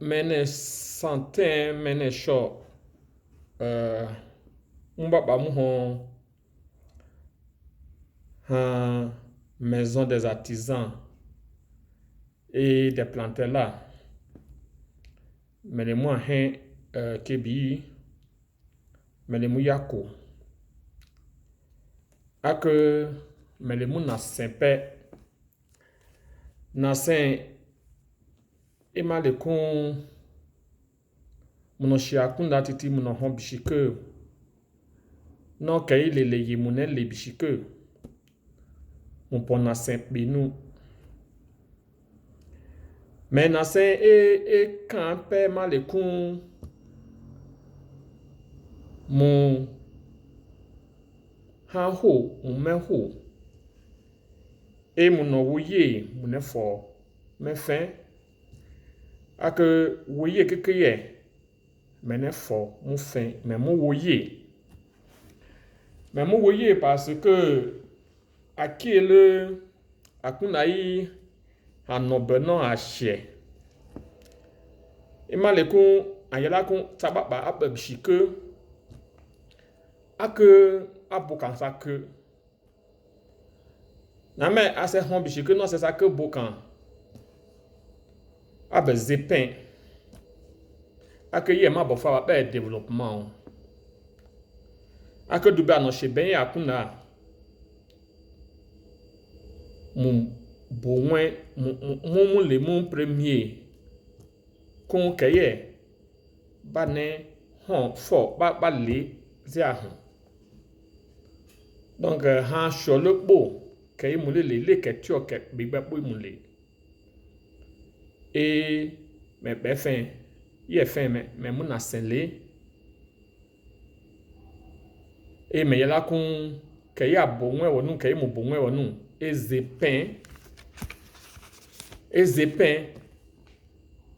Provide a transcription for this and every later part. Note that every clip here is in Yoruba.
Mene santé, mene cho. Mbaba mouhon, maison des artisans et des planteurs là. Mene mou hen kebi, mene mou yako. Ake mene mou na sempe, na sen ema le kon monoshi akunda titi monohon bishike. Non kay le yimune le bishike. Mon pon na sen benou. Mais na sen quand pe ma le kon mon ha ho, mon men ho. Et mon ouye, mon effort, men fin. Ake ouye kekeye. Men effort, mon fin, mais mon ouye. Mais mon ouye parce que aki le akunayi anobenon achie. Ima le kon ayala kon tababa abebshike. Ake abokansa ke. Na mais ase hon bishike non c'est ça que bokan. Abe zepen. Ake yema bofa ba développement. Ake dube anoche ben akuna mon bonwen mon le mon premier kon keye ba ne hon fo ba le zia hon. Donc han cho le bo keye mo le ke tio ke bigba bo mo le. Et mais ben fin ye fin mais mon na sen le. Et mais yala kon keye abonwe wonu keye mo bonwe wonu ezepen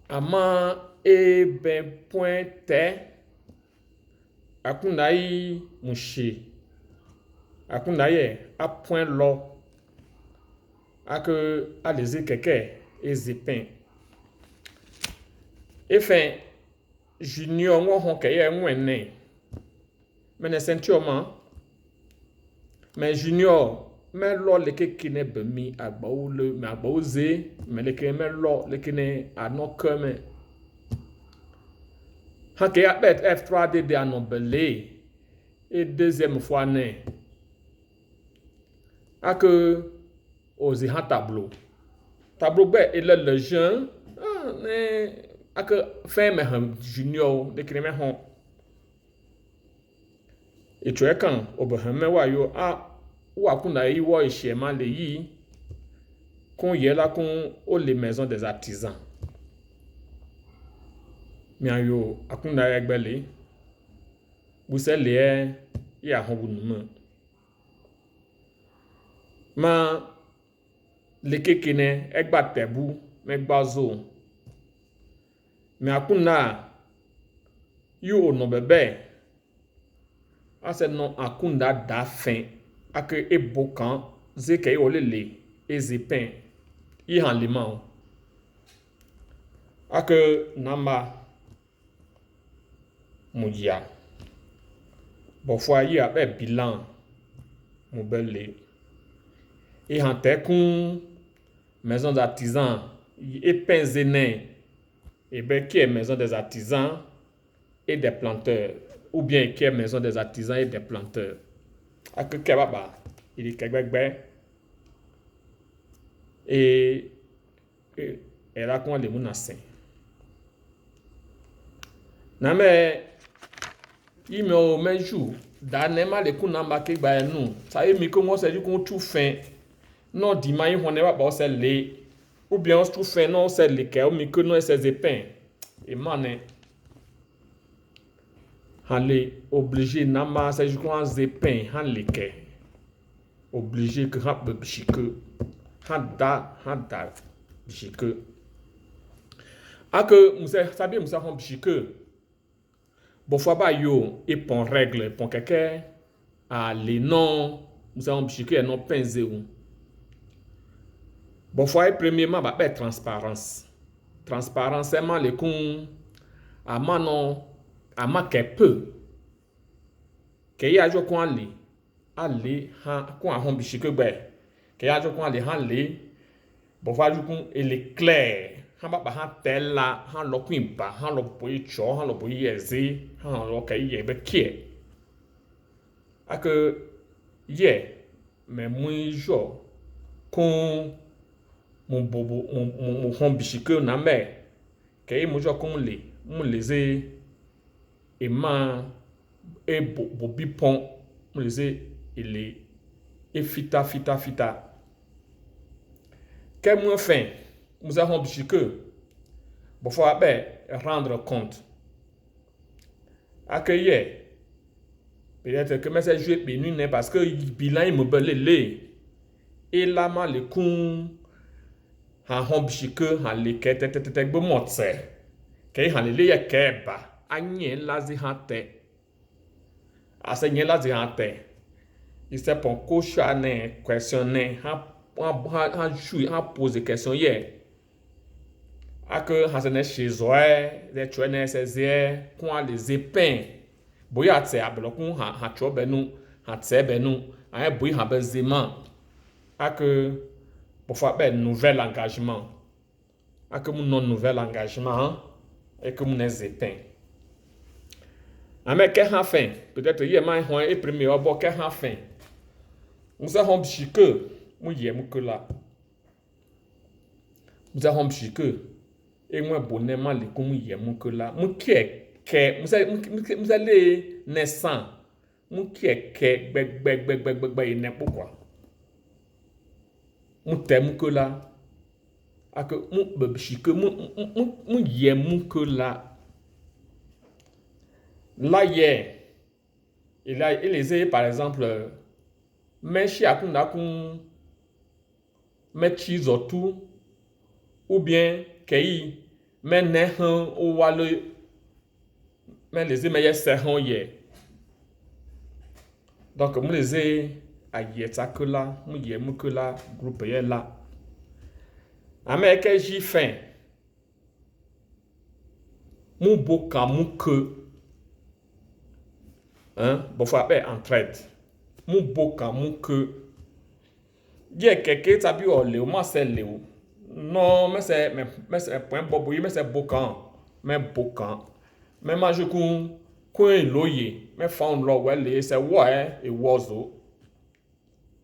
ama ben pointe akunai mushi akunai a point lo ake aleze keke ezepen enfin junior ngo hon keye nwene mene sentiment mais junior mais lo le kekine bemi agbawo le me agbawo ze me le ke me lo le kine anoke me hake ya bet F3D de anobele et deuxième fois ne ake ozi han tableau be et le jeune ne ake fin me junior de kine me hon et tu es quand obahame wa yo ou kuna yi wo ishema le yi kon yela kon o les maisons des artisans mi ayo akuna egbele bu se le ya honbunu ma le kekene egba tebu megbazo mi akuna yu ono bebe ase non akunda da fin ake ebokan zeke olele ezepen yi han liman ake namba muya bofwa yi abe bilan mobele et han tekun maison d'artisans et penzene et ben qui est maison des artisans et des planteurs ou bien qui est maison des artisans et des planteurs ake kebaba il est kegbegbe et era kon le munasen na me ime meju da nema le kun namba ke gba enu sa emi ko mo se ju kon tu fin non di mai hone ba se le ou bien on tu fin non se le ke o mi ko non se zepen et mané Hale obligé nama se ju kon zepen han le ke obligé que rap bishike hada bishike ake muse sabi musa hon bishike bofwa ba yo et pon règle pon keke a les non musa hon bishike non penze ou bofwa premièrement ba transparence transparence ma le kun ama no ama ke peu ke ya jo kun ale ha kun ahon bi shike gbe ke ya jo kun ale han le bo fa ju kun ele clair han ba han tella han lo kun ba han lo boy cho han lo boy yezi han lo ke ye be kie ake ye me mu jo kun mon bobo mon hon bi shike na me ke mo jo kun le mu leze e ma e bo bi pon mu leze ele e fita que moi fin nous avons dit que bon faut rendre compte accueillir peut-être que mais c'est jouer bénin parce que bilan immobilier et là ma le kun ha hobbi que ha le tete gbo motse ke ha le ye keba anye lazi ha te ase nye lazi ha te il s'est pour questionner ha pose question hier a que ha se ne chizoe de tuene sezie kwa les épins boya tse abelo kun ha cho benu ha tse benu a boy ha bezema a que pour faire un nouvel engagement a que mon nouvel engagement et que mon épins a mais que ha fin peut-être hier mai ho e premier obo que ha fin nous avons que mu ye mu que là nous avons que et moi bonnement les comme ye mu que là mu ke nous allez naissant mu ke gbegbe ne pourquoi mu te mu que là a que mu que mu ye mu que là hier il les par exemple mais si akunda kun mettre tout ou bien kei mais ne han o wale mais les meilleurs seront hier donc mu les ayeta que là mu ye mu que là groupe hier là américain j fin mu boka mu que hein bon faut appeler entraide mu boka mu que ye keke tabi o le o ma se le o non mais c'est point bobo mais c'est bokan mais ma je kun loye mais found lo well c'est ouais et wozo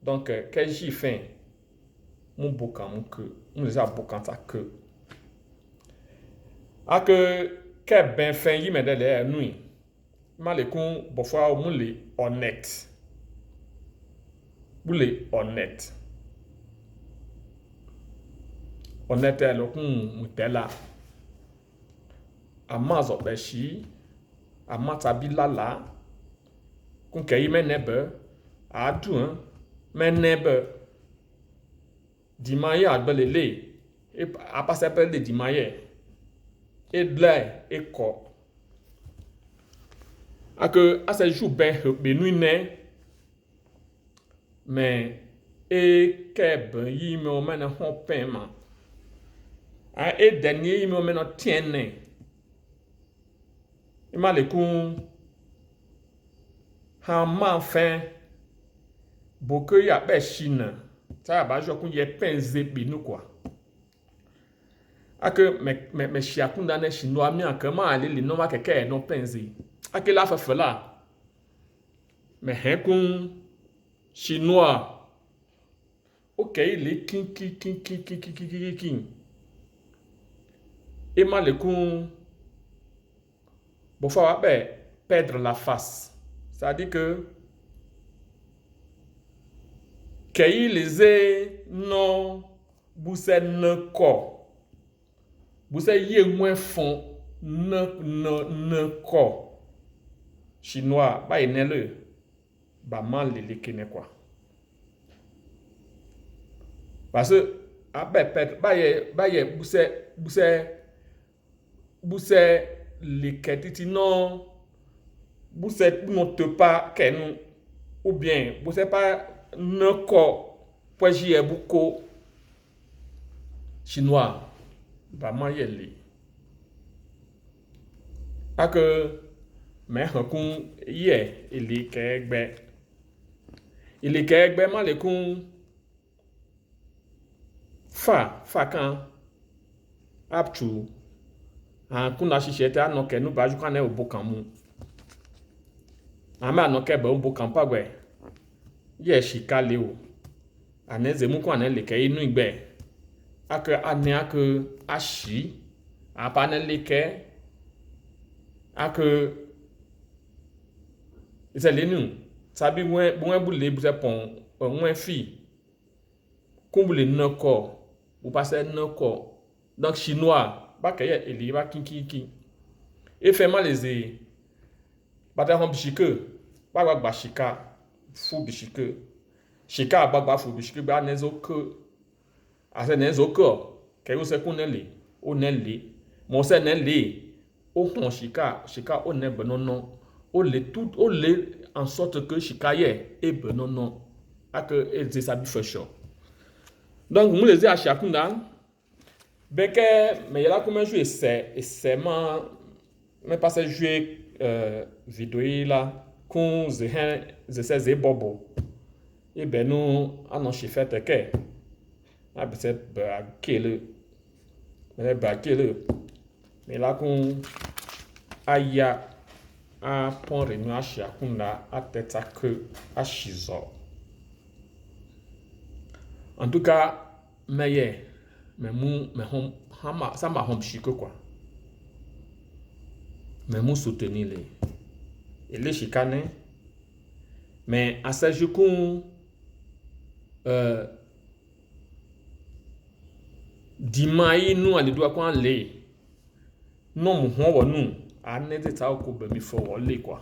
donc que j'y fin mu boka mu que mu les a bokan ta que a que ben fin yi me de le nuit ma le kun bo fa mu le honnête honnête lo kun mutela amazo beshi amata bilala kun kay menebe adu menebe dimaye agbelele e apase pe de dimaye e ble e ko ake ase jou ben benu ne mais e keb yi me o mena hon pema a e dernier yi me o mena tienne ima le kun ha ma fin boko ya be chine ça ba jo kun ye penze bi nu quoi ake me shi akunda ne chinois mi anke ma ale le no ma keke no penze ake la fa la me he kun chinois ok le kin et ma le kun bon faut perdre la face ça dit que kei les non buse ne ko buse ye moins fond ne ko chinois ba enele ba mal le kene quoi parce que ba ye buse les ketiti non buse non te pas kenu ou bien buse pas ne ko poji e buko chinois ba ma yele ake me hankun ye ili ke egbe ma le kun fa kan aptu an kun na sise te anoke nu ba ju kan e obo kan mu ama anoke ba obo kan pa gbe ye shika le o aneze mu kwa na le ke inu igbe ake ane ake ashi apa na le ke ake isele nu sabi bon bule bu se pon won fi kun bule noko bu passe noko donc chinois ba ke ye eli ba kinki e fait mal les ba ta hom bishike ba gba shika fu bishike shika gbagba fu bishike ba nezo ko ase nezo ko ke o se kun nele o nele mo se nele o hon shika o ne benono o le tout o le en sorte que shika ye e benono ake e de sabi fashion donc mo le zi ashakunda beke me yela ko me jouer c'est ma me passer jouer vidéo là kun ze bobo e benu anon shi fete ke abise ba kele me la kun aya a pon renu ashia kunna ateta que ashizo en tout cas meye me hom hama ça m'a hom chiko quoi me mu soutenir les et les chicanes mais à ce jour dimai nu ale do kwa le no mu ho wo nu anede ta ko be mi fo wo le quoi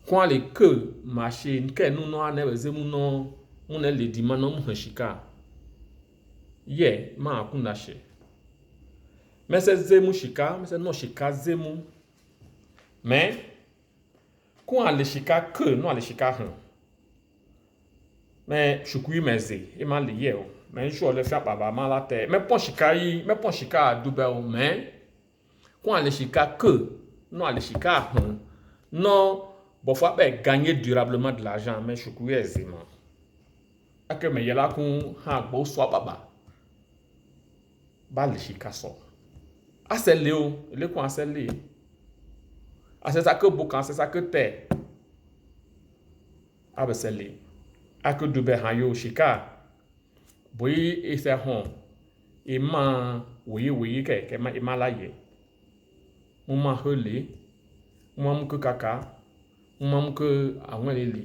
kwa le que machine ke nu no ane ze mu no mu ne le dima no mu hashika ye ma akunda she mese zemu shika mese no shika zemu mais kwa le shika que no ale shika han mais chukui meze e ma le ye o mais je le faire baba ma la terre mais pon shika dube o mais kwa le shika que no ale shika han non bon faut pas gagner durablement de l'argent mais chukui ezema ake me yela kun ha gbo so baba ba le shika so asele o le kun asele ase ça que bokan c'est ça que te abesele ake dube han yo shika boyi ese hon ima woyi ke ma ima laye mo ma hole mo am ke kaka mo am ke awon lele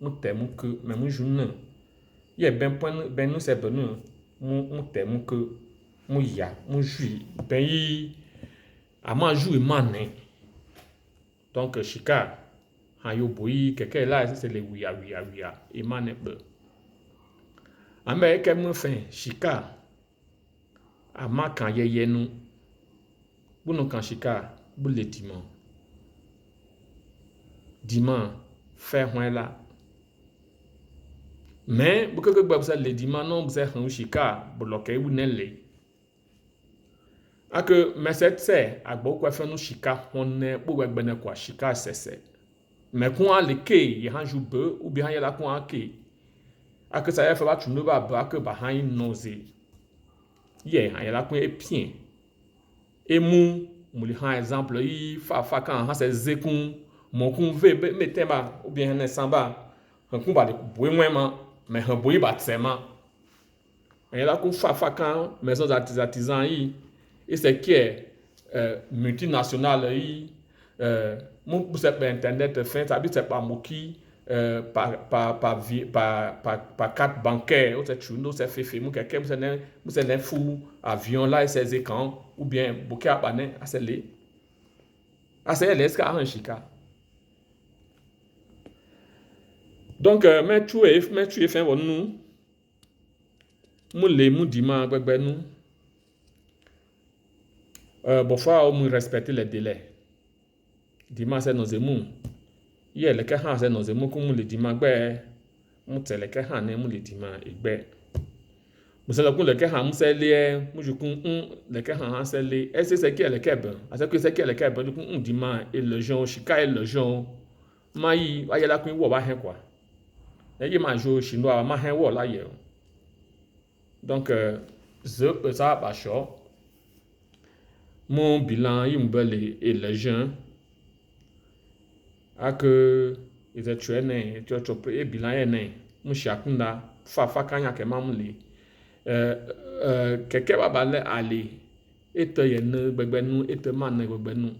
mo te mo ke me mo junu ye ben nous c'est benu mo te mo ke mo ya mo jui ben yi ama jou mané donc shika han yo boyi keke la c'est le wiya imane be Amerique me fin shika ama kan yeye nu bunu kan shika bu le diman fait hoin la mais bu que gba ça le diman non bu han shika bloqué bu nele ake mesetse agbo kwa fe nu shika honne bu gba na kwa shika sese mais kun ale ke ye han ju be ou bien ya la kun ake ake ça ya fa ba tunu ba ke ba han noze ye han ya la kun epien emu muli han exemple yi fa kan ha se zekun mon kun ve metema ou bien ne samba han kun ba de boy ma mais han boy ba tsema ya la kun fa kan maison artisan yi et c'est qui est multinationale yi mon pour cette internet fin ça c'est pas moki par carte bancaire ou c'est chuno c'est fait mon quelqu'un vous c'est fou avion là c'est écran ou bien bouquet à bané assez les cas en chica donc mais tu es fin nous mon les mon dima gbegbe nous bon fois on respecter les délais dimanche c'est nos émous hier le cas c'est nos émous comme le dimanche ben mon tele cas ne mon le dimanche egbe Musa la kun le ke ha musa le muju kun le ke ha se le est c'est qui le ke ben asa que c'est qui le ke ben du kun di ma et le jon shika et le jon ma yi wa ya la kun wo ba hen quoi e yi ma jo chinois ma hen wo la ye donc ze ça ba sho mon bilan yi mbele et le jon a que ils ont tué né tu et bilan est né mu shakunda fa kanya ke ma mu le keke baba le ali ete ye ne gbegbenu ete ma ne gbegbenu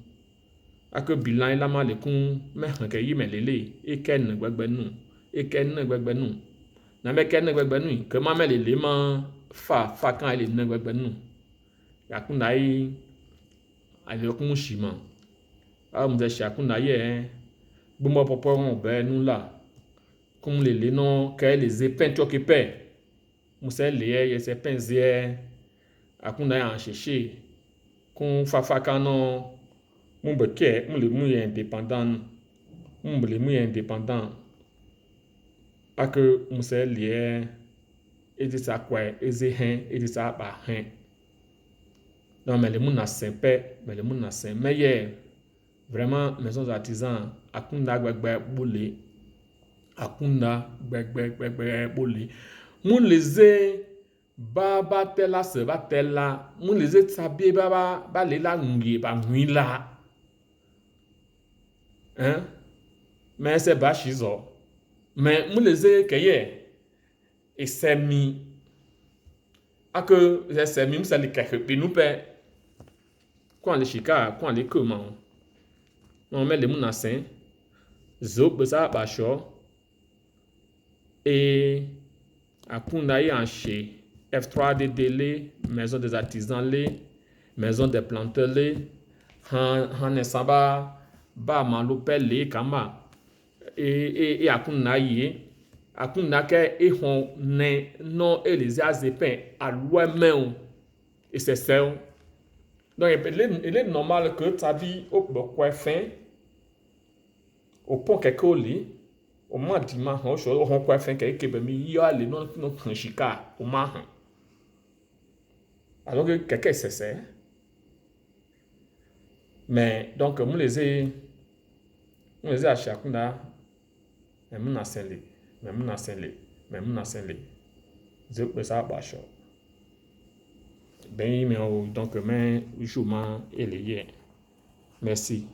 ake bilan la ma le kun me han ke yi me lele e ke ne gbegbenu e ke ne gbegbenu na me ke ne gbegbenu ke ma me lele ma fa kan le ne gbegbenu ya kun dai ale kun shima a mu ze sha kun dai ye gbomo popo on be nu la kun lele no ke les épins qui paie musa lié ye se penzie akunda ya chercher kun fafa kano mu beke mu le mu indépendant mu le mu indépendant ak musa lié et de ça quoi et de ça ba hen non mais le mu na sempe mais le mu na sem mais hier vraiment maisons artisans akunda gbegbe bole akunda gbegbe bole mun leze ba tela se ba tela mun leze tabi ba le la ngi ba ngui la hein mais c'est ba shizo mais mun leze keye et semi ake je semi msa le keke pe nous pe quand les chika quand les comment non mais les mun asen zo be ça ba sho et akunda yi en chez F3DD, maison des artisans, maison des planteurs, han saba ba malopel kama et akunda yi akunda ke e hon ne non elise azepin à loin et c'est ça donc il est normal que ta vie au quoi fin au pont quelque oli o ma di ma ho so o kwa fen ke be mi yo ale no kan shika o ma han alors que quelque c'est mais donc mu les a chakunda mais mu na senle je peux ça ba sho ben mais donc mais jouma et les merci.